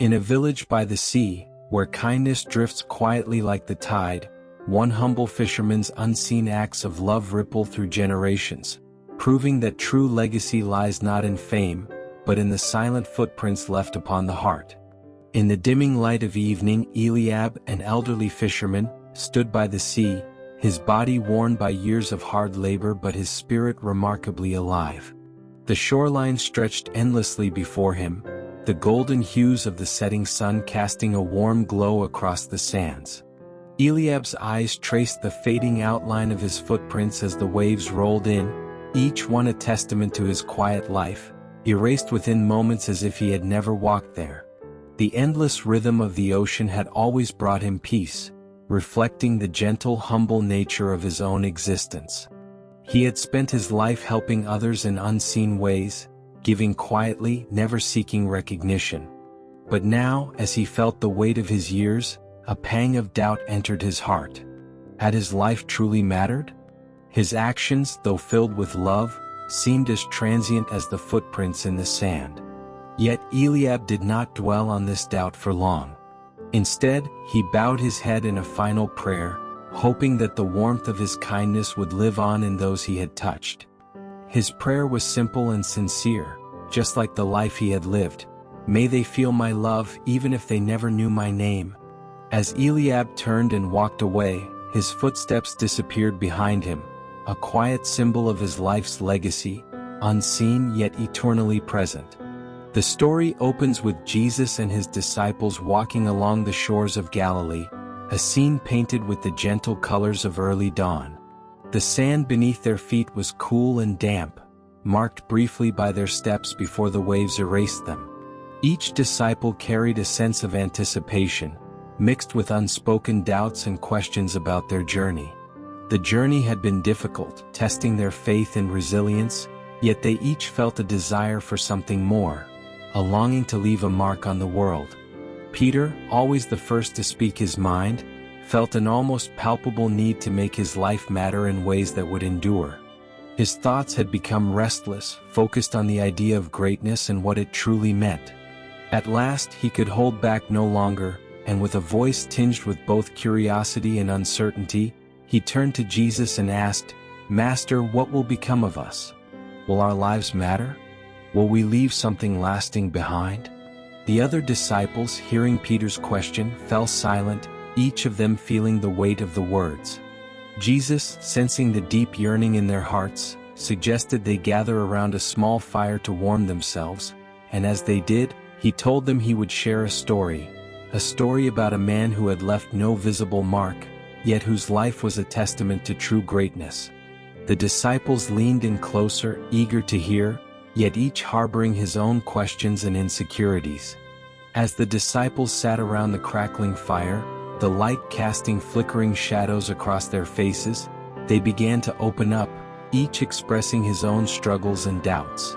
In a village by the sea, where kindness drifts quietly like the tide, one humble fisherman's unseen acts of love ripple through generations, proving that true legacy lies not in fame, but in the silent footprints left upon the heart. In the dimming light of evening, Eliab, an elderly fisherman, stood by the sea, his body worn by years of hard labor but his spirit remarkably alive. The shoreline stretched endlessly before him, the golden hues of the setting sun casting a warm glow across the sands. Eliab's eyes traced the fading outline of his footprints as the waves rolled in, each one a testament to his quiet life, erased within moments as if he had never walked there. The endless rhythm of the ocean had always brought him peace, reflecting the gentle, humble nature of his own existence. He had spent his life helping others in unseen ways, giving quietly, never seeking recognition. But now, as he felt the weight of his years, a pang of doubt entered his heart. Had his life truly mattered? His actions, though filled with love, seemed as transient as the footprints in the sand. Yet Eliab did not dwell on this doubt for long. Instead, he bowed his head in a final prayer, hoping that the warmth of his kindness would live on in those he had touched. His prayer was simple and sincere, just like the life he had lived. May they feel my love even if they never knew my name. As Eliab turned and walked away, his footsteps disappeared behind him, a quiet symbol of his life's legacy, unseen yet eternally present. The story opens with Jesus and his disciples walking along the shores of Galilee, a scene painted with the gentle colors of early dawn. The sand beneath their feet was cool and damp, marked briefly by their steps before the waves erased them. Each disciple carried a sense of anticipation, mixed with unspoken doubts and questions about their journey. The journey had been difficult, testing their faith and resilience, yet they each felt a desire for something more, a longing to leave a mark on the world. Peter, always the first to speak his mind, felt an almost palpable need to make his life matter in ways that would endure. His thoughts had become restless, focused on the idea of greatness and what it truly meant. At last he could hold back no longer, and with a voice tinged with both curiosity and uncertainty, he turned to Jesus and asked, "Master, what will become of us? Will our lives matter? Will we leave something lasting behind?" The other disciples, hearing Peter's question, fell silent, each of them feeling the weight of the words. Jesus, sensing the deep yearning in their hearts, suggested they gather around a small fire to warm themselves, and as they did, he told them he would share a story about a man who had left no visible mark, yet whose life was a testament to true greatness. The disciples leaned in closer, eager to hear, yet each harboring his own questions and insecurities. As the disciples sat around the crackling fire, the light casting flickering shadows across their faces, they began to open up, each expressing his own struggles and doubts.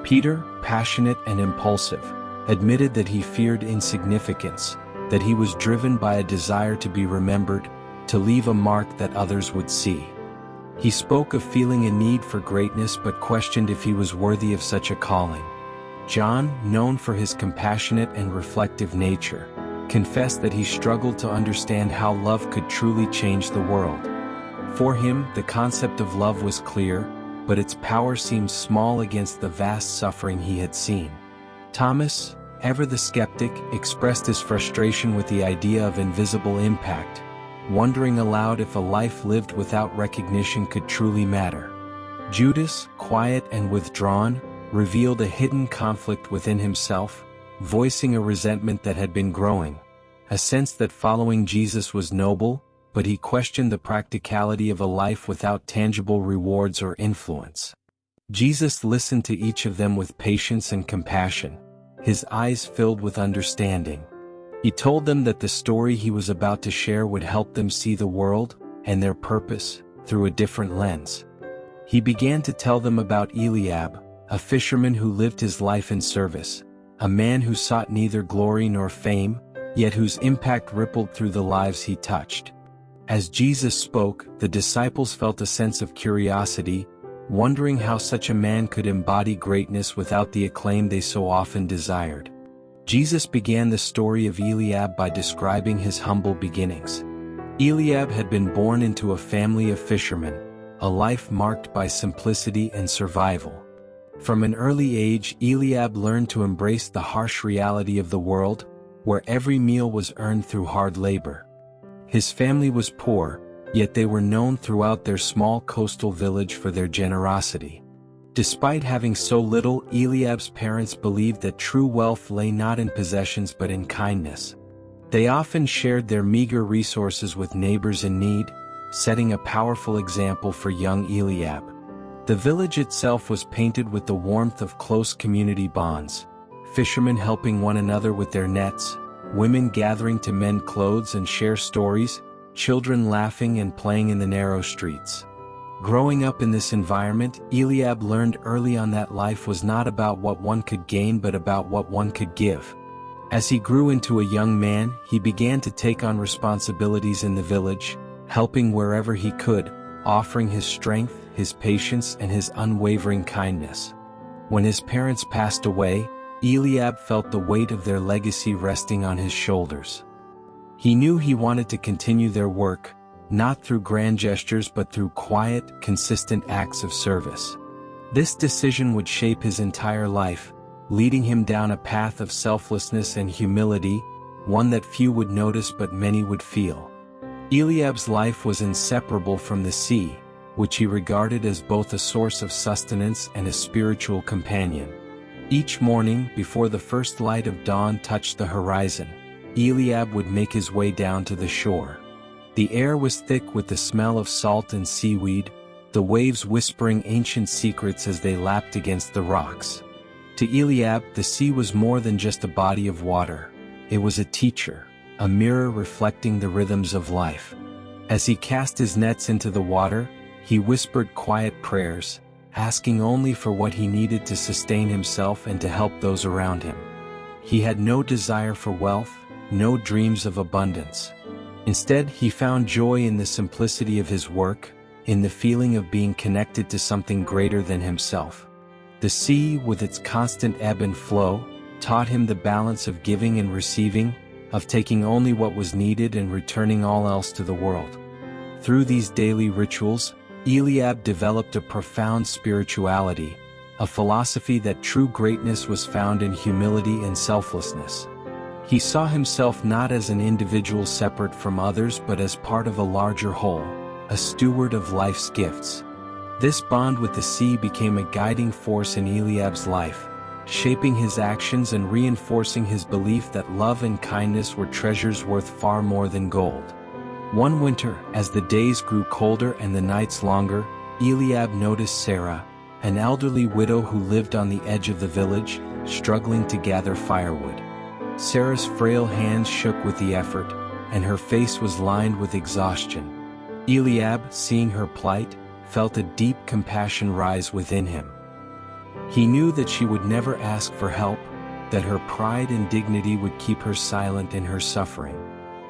Peter, passionate and impulsive, admitted that he feared insignificance, that he was driven by a desire to be remembered, to leave a mark that others would see. He spoke of feeling a need for greatness but questioned if he was worthy of such a calling. John, known for his compassionate and reflective nature, confessed that he struggled to understand how love could truly change the world. For him, the concept of love was clear, but its power seemed small against the vast suffering he had seen. Thomas, ever the skeptic, expressed his frustration with the idea of invisible impact, wondering aloud if a life lived without recognition could truly matter. Judas, quiet and withdrawn, revealed a hidden conflict within himself, voicing a resentment that had been growing, a sense that following Jesus was noble, but he questioned the practicality of a life without tangible rewards or influence. Jesus listened to each of them with patience and compassion, his eyes filled with understanding. He told them that the story he was about to share would help them see the world and their purpose through a different lens. He began to tell them about Eliab, a fisherman who lived his life in service, a man who sought neither glory nor fame, yet whose impact rippled through the lives he touched. As Jesus spoke, the disciples felt a sense of curiosity, wondering how such a man could embody greatness without the acclaim they so often desired. Jesus began the story of Eliab by describing his humble beginnings. Eliab had been born into a family of fishermen, a life marked by simplicity and survival. From an early age, Eliab learned to embrace the harsh reality of the world, where every meal was earned through hard labor. His family was poor, yet they were known throughout their small coastal village for their generosity. Despite having so little, Eliab's parents believed that true wealth lay not in possessions but in kindness. They often shared their meager resources with neighbors in need, setting a powerful example for young Eliab. The village itself was painted with the warmth of close community bonds, fishermen helping one another with their nets, women gathering to mend clothes and share stories, children laughing and playing in the narrow streets. Growing up in this environment, Eliab learned early on that life was not about what one could gain but about what one could give. As he grew into a young man, he began to take on responsibilities in the village, helping wherever he could, offering his strength, his patience, and his unwavering kindness. When his parents passed away, Eliab felt the weight of their legacy resting on his shoulders. He knew he wanted to continue their work, not through grand gestures but through quiet, consistent acts of service. This decision would shape his entire life, leading him down a path of selflessness and humility, one that few would notice but many would feel. Eliab's life was inseparable from the sea, which he regarded as both a source of sustenance and a spiritual companion. Each morning, before the first light of dawn touched the horizon, Eliab would make his way down to the shore. The air was thick with the smell of salt and seaweed, the waves whispering ancient secrets as they lapped against the rocks. To Eliab, the sea was more than just a body of water. It was a teacher, a mirror reflecting the rhythms of life. As he cast his nets into the water, he whispered quiet prayers, asking only for what he needed to sustain himself and to help those around him. He had no desire for wealth, no dreams of abundance. Instead, he found joy in the simplicity of his work, in the feeling of being connected to something greater than himself. The sea, with its constant ebb and flow, taught him the balance of giving and receiving, of taking only what was needed and returning all else to the world. Through these daily rituals, Eliab developed a profound spirituality, a philosophy that true greatness was found in humility and selflessness. He saw himself not as an individual separate from others but as part of a larger whole, a steward of life's gifts. This bond with the sea became a guiding force in Eliab's life, shaping his actions and reinforcing his belief that love and kindness were treasures worth far more than gold. One winter, as the days grew colder and the nights longer, Eliab noticed Sarah, an elderly widow who lived on the edge of the village, struggling to gather firewood. Sarah's frail hands shook with the effort, and her face was lined with exhaustion. Eliab, seeing her plight, felt a deep compassion rise within him. He knew that she would never ask for help, that her pride and dignity would keep her silent in her suffering.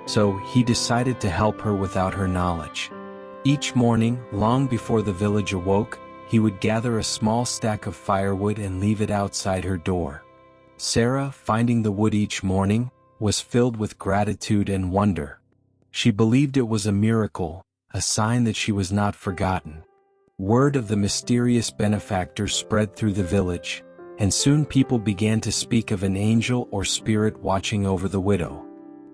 So he decided to help her without her knowledge. Each morning, long before the village awoke, he would gather a small stack of firewood and leave it outside her door. Sarah, finding the wood each morning, was filled with gratitude and wonder. She believed it was a miracle, a sign that she was not forgotten. Word of the mysterious benefactor spread through the village, and soon people began to speak of an angel or spirit watching over the widow.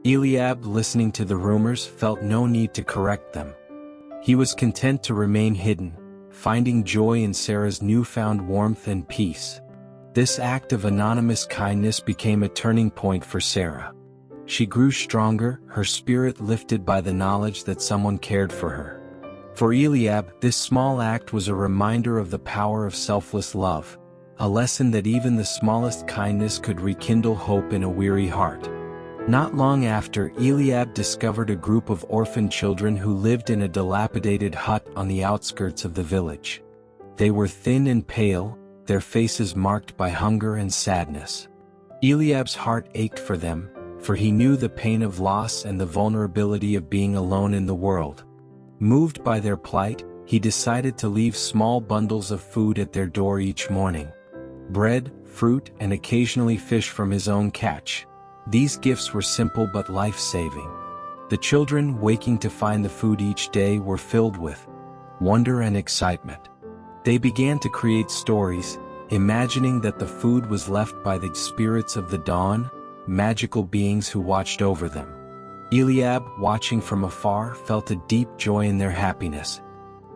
Eliab, listening to the rumors, felt no need to correct them. He was content to remain hidden, finding joy in Sarah's newfound warmth and peace. This act of anonymous kindness became a turning point for Sarah. She grew stronger, her spirit lifted by the knowledge that someone cared for her. For Eliab, this small act was a reminder of the power of selfless love, a lesson that even the smallest kindness could rekindle hope in a weary heart. Not long after, Eliab discovered a group of orphan children who lived in a dilapidated hut on the outskirts of the village. They were thin and pale, their faces marked by hunger and sadness. Eliab's heart ached for them, for he knew the pain of loss and the vulnerability of being alone in the world. Moved by their plight, he decided to leave small bundles of food at their door each morning. Bread, fruit, and occasionally fish from his own catch. These gifts were simple but life-saving. The children, waking to find the food each day, were filled with wonder and excitement. They began to create stories, imagining that the food was left by the spirits of the dawn, magical beings who watched over them. Eliab, watching from afar, felt a deep joy in their happiness.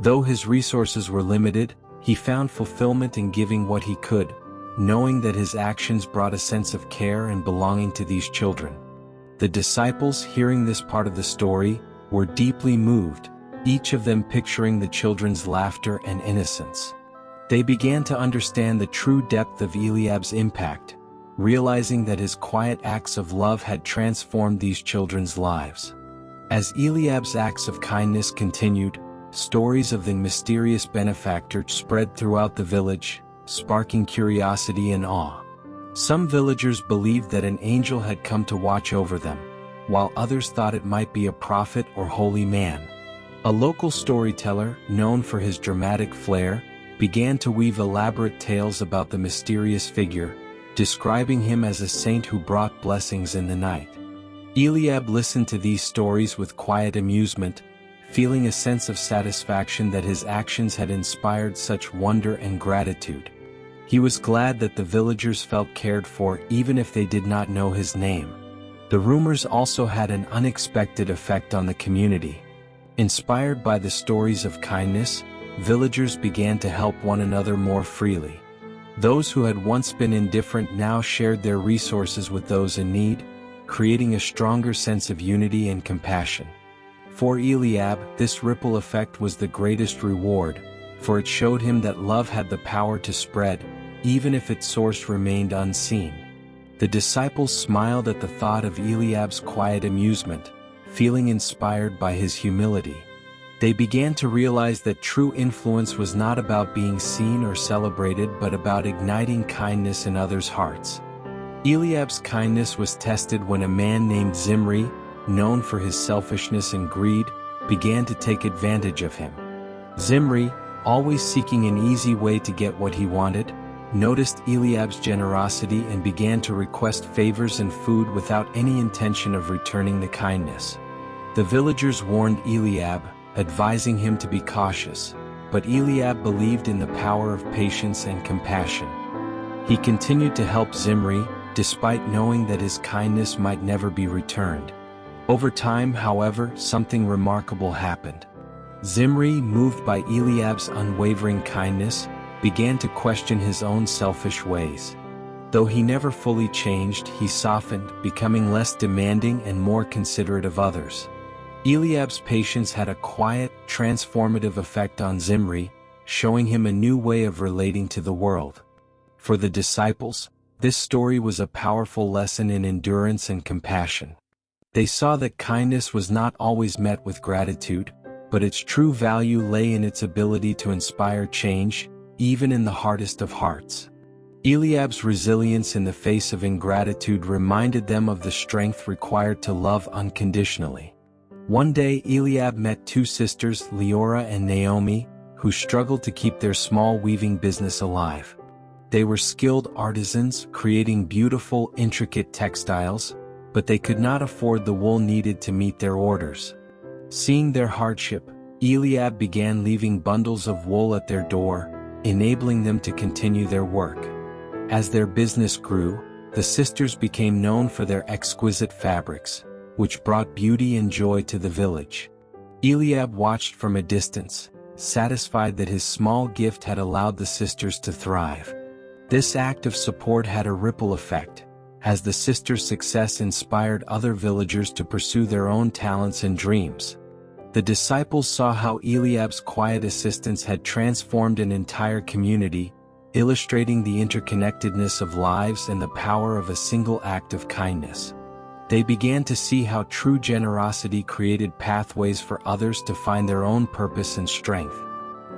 Though his resources were limited, he found fulfillment in giving what he could, knowing that his actions brought a sense of care and belonging to these children. The disciples, hearing this part of the story, were deeply moved, each of them picturing the children's laughter and innocence. They began to understand the true depth of Eliab's impact, realizing that his quiet acts of love had transformed these children's lives. As Eliab's acts of kindness continued, stories of the mysterious benefactor spread throughout the village, sparking curiosity and awe. Some villagers believed that an angel had come to watch over them, while others thought it might be a prophet or holy man. A local storyteller, known for his dramatic flair, began to weave elaborate tales about the mysterious figure, describing him as a saint who brought blessings in the night. Eliab listened to these stories with quiet amusement, feeling a sense of satisfaction that his actions had inspired such wonder and gratitude. He was glad that the villagers felt cared for even if they did not know his name. The rumors also had an unexpected effect on the community. Inspired by the stories of kindness, villagers began to help one another more freely. Those who had once been indifferent now shared their resources with those in need, creating a stronger sense of unity and compassion. For Eliab, this ripple effect was the greatest reward, for it showed him that love had the power to spread, even if its source remained unseen. The disciples smiled at the thought of Eliab's quiet amusement, feeling inspired by his humility. They began to realize that true influence was not about being seen or celebrated but about igniting kindness in others' hearts. Eliab's kindness was tested when a man named Zimri, known for his selfishness and greed, began to take advantage of him. Zimri, always seeking an easy way to get what he wanted, noticed Eliab's generosity and began to request favors and food without any intention of returning the kindness. The villagers warned Eliab, advising him to be cautious, but Eliab believed in the power of patience and compassion. He continued to help Zimri, despite knowing that his kindness might never be returned. Over time, however, something remarkable happened. Zimri, moved by Eliab's unwavering kindness, began to question his own selfish ways. Though he never fully changed, he softened, becoming less demanding and more considerate of others. Eliab's patience had a quiet, transformative effect on Zimri, showing him a new way of relating to the world. For the disciples, this story was a powerful lesson in endurance and compassion. They saw that kindness was not always met with gratitude, but its true value lay in its ability to inspire change, even in the hardest of hearts. Eliab's resilience in the face of ingratitude reminded them of the strength required to love unconditionally. One day Eliab met two sisters, Leora and Naomi, who struggled to keep their small weaving business alive. They were skilled artisans, creating beautiful, intricate textiles, but they could not afford the wool needed to meet their orders. Seeing their hardship, Eliab began leaving bundles of wool at their door, enabling them to continue their work. As their business grew, the sisters became known for their exquisite fabrics, which brought beauty and joy to the village. Eliab watched from a distance, satisfied that his small gift had allowed the sisters to thrive. This act of support had a ripple effect, as the sisters' success inspired other villagers to pursue their own talents and dreams. The disciples saw how Eliab's quiet assistance had transformed an entire community, illustrating the interconnectedness of lives and the power of a single act of kindness. They began to see how true generosity created pathways for others to find their own purpose and strength.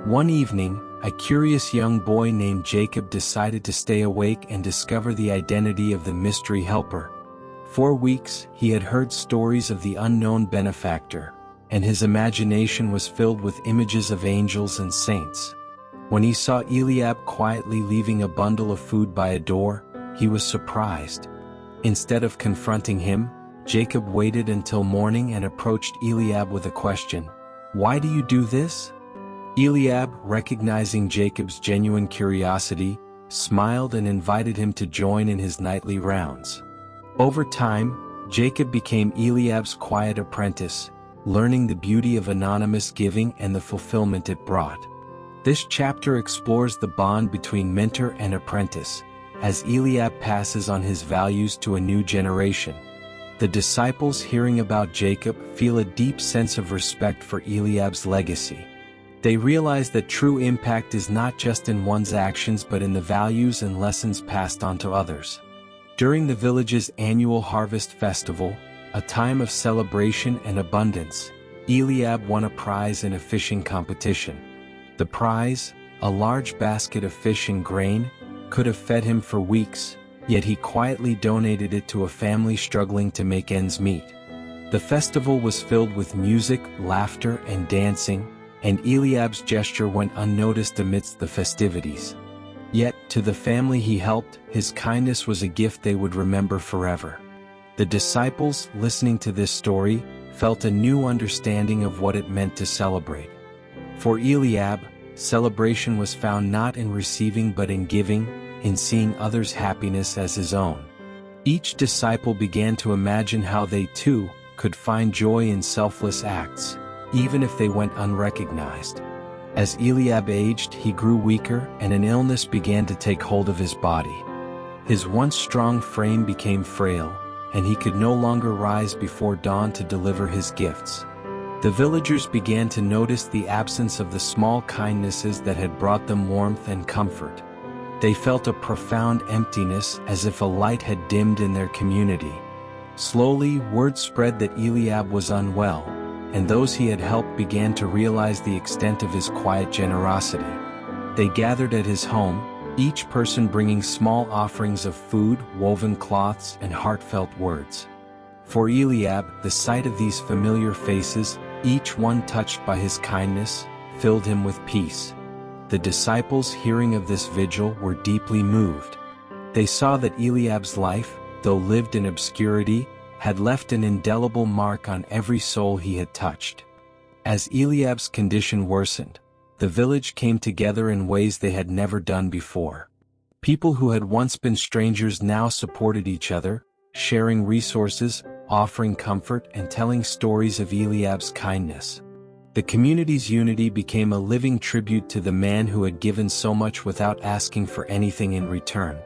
One evening, a curious young boy named Jacob decided to stay awake and discover the identity of the mystery helper. For weeks, he had heard stories of the unknown benefactor, and his imagination was filled with images of angels and saints. When he saw Eliab quietly leaving a bundle of food by a door, he was surprised. Instead of confronting him, Jacob waited until morning and approached Eliab with a question. "Why do you do this?" Eliab, recognizing Jacob's genuine curiosity, smiled and invited him to join in his nightly rounds. Over time, Jacob became Eliab's quiet apprentice, learning the beauty of anonymous giving and the fulfillment it brought. This chapter explores the bond between mentor and apprentice, as Eliab passes on his values to a new generation. The disciples hearing about Jacob feel a deep sense of respect for Eliab's legacy. They realize that true impact is not just in one's actions but in the values and lessons passed on to others. During the village's annual harvest festival, a time of celebration and abundance, Eliab won a prize in a fishing competition. The prize, a large basket of fish and grain, could have fed him for weeks, yet he quietly donated it to a family struggling to make ends meet. The festival was filled with music, laughter, and dancing, and Eliab's gesture went unnoticed amidst the festivities. Yet, to the family he helped, his kindness was a gift they would remember forever. The disciples, listening to this story, felt a new understanding of what it meant to celebrate. For Eliab, celebration was found not in receiving but in giving, in seeing others' happiness as his own. Each disciple began to imagine how they too could find joy in selfless acts, even if they went unrecognized. As Eliab aged, he grew weaker and an illness began to take hold of his body. His once strong frame became frail, and he could no longer rise before dawn to deliver his gifts. The villagers began to notice the absence of the small kindnesses that had brought them warmth and comfort. They felt a profound emptiness, as if a light had dimmed in their community. Slowly, word spread that Eliab was unwell, and those he had helped began to realize the extent of his quiet generosity. They gathered at his home, each person bringing small offerings of food, woven cloths, and heartfelt words. For Eliab, the sight of these familiar faces, each one touched by his kindness, filled him with peace. The disciples, hearing of this vigil, were deeply moved. They saw that Eliab's life, though lived in obscurity, had left an indelible mark on every soul he had touched. As Eliab's condition worsened, the village came together in ways they had never done before. People who had once been strangers now supported each other, sharing resources, offering comfort, and telling stories of Eliab's kindness. The community's unity became a living tribute to the man who had given so much without asking for anything in return.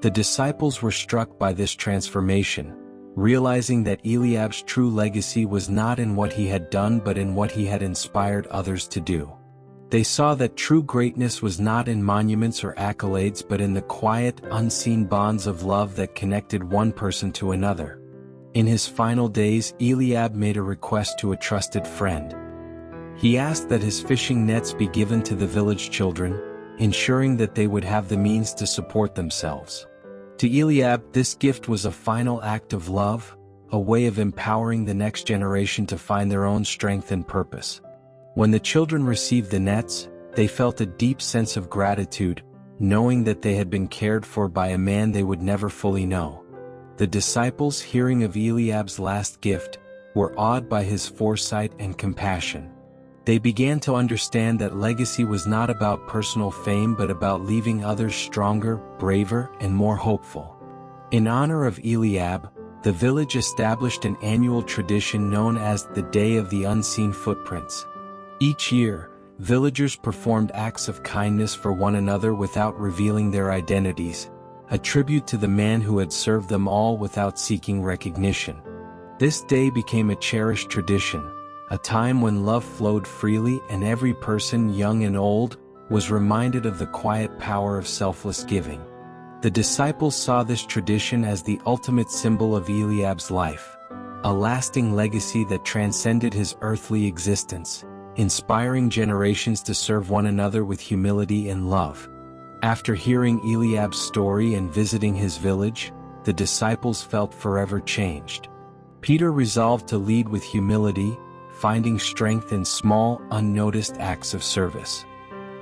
The disciples were struck by this transformation, realizing that Eliab's true legacy was not in what he had done but in what he had inspired others to do. They saw that true greatness was not in monuments or accolades but in the quiet, unseen bonds of love that connected one person to another. In his final days, Eliab made a request to a trusted friend. He asked that his fishing nets be given to the village children, ensuring that they would have the means to support themselves. To Eliab, this gift was a final act of love, a way of empowering the next generation to find their own strength and purpose. When the children received the nets, they felt a deep sense of gratitude, knowing that they had been cared for by a man they would never fully know. The disciples, hearing of Eliab's last gift, were awed by his foresight and compassion. They began to understand that legacy was not about personal fame but about leaving others stronger, braver, and more hopeful. In honor of Eliab, the village established an annual tradition known as the Day of the Unseen Footprints. Each year, villagers performed acts of kindness for one another without revealing their identities, a tribute to the man who had served them all without seeking recognition. This day became a cherished tradition, a time when love flowed freely and every person, young and old, was reminded of the quiet power of selfless giving. The disciples saw this tradition as the ultimate symbol of Eliab's life, a lasting legacy that transcended his earthly existence, inspiring generations to serve one another with humility and love. After hearing Eliab's story and visiting his village, the disciples felt forever changed. Peter resolved to lead with humility, finding strength in small, unnoticed acts of service.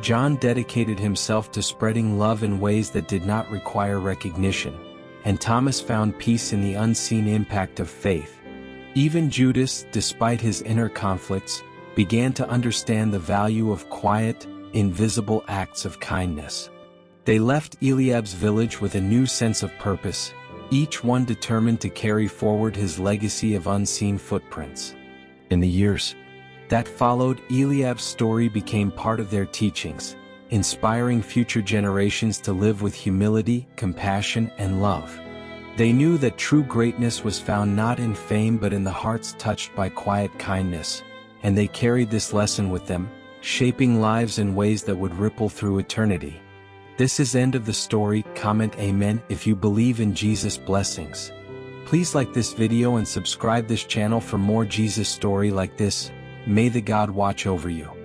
John dedicated himself to spreading love in ways that did not require recognition, and Thomas found peace in the unseen impact of faith. Even Judas, despite his inner conflicts, began to understand the value of quiet, invisible acts of kindness. They left Eliab's village with a new sense of purpose, each one determined to carry forward his legacy of unseen footprints. In the years that followed, Eliab's story became part of their teachings, inspiring future generations to live with humility, compassion, and love. They knew that true greatness was found not in fame but in the hearts touched by quiet kindness, and they carried this lesson with them, shaping lives in ways that would ripple through eternity. This is end of the story. Comment Amen if you believe in Jesus' blessings. Please like this video and subscribe this channel for more Jesus story like this. May the God watch over you.